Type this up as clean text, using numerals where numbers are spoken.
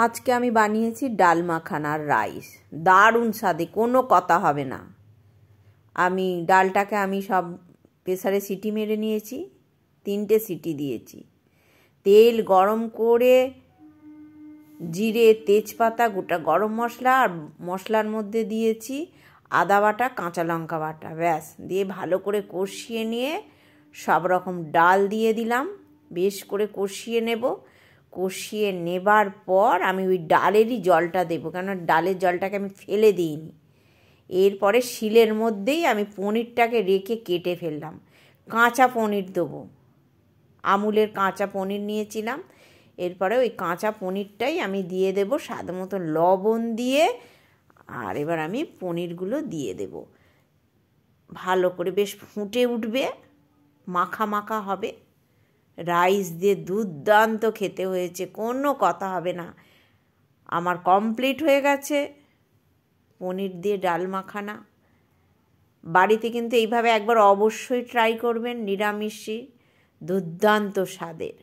আজকে আমি বানিয়েছি ডাল মাখানার রাইস। দারুণ স্বাদে, কোনো কথা হবে না। ডালটাকে সব প্রেসারে সিটি মেরে নিয়েছি, 3টে সিটি দিয়েছি। তেল গরম করে জিরে, তেজপাতা, গোটা গরম মশলা আর মশলার মধ্যে দিয়েছি আদা বাটা, কাঁচা লঙ্কা বাটা, ব্যাস দিয়ে ভালো করে কষিয়ে নিয়ে সব রকম ডাল দিয়ে দিলাম। বেশ করে কষিয়ে নেব। কষিয়ে নেবার পর আমি ওই ডালেরই জলটা দেবো, কেননা ডালের জলটাকে আমি ফেলে দিইনি। এরপরে শিলের মধ্যেই আমি পনিরটাকে রেখে কেটে ফেললাম। কাঁচা পনির দেবো, আমুলের কাঁচা পনির নিয়েছিলাম। এরপরে ওই কাঁচা পনিরটাই আমি দিয়ে দেবো, স্বাদ মতো লবণ দিয়ে। আর এবার আমি পনিরগুলো দিয়ে দেব। ভালো করে বেশ ফুটে উঠবে, মাখা মাখা হবে। রাইস দিয়ে দুর্দান্ত খেতে হয়েছে, কোনো কথা হবে না। আমার কমপ্লিট হয়ে গেছে পনির দিয়ে ডাল মাখানা। বাড়িতে কিন্তু এইভাবে একবার অবশ্যই ট্রাই করবেন, নিরামিষই দুর্দান্ত স্বাদের।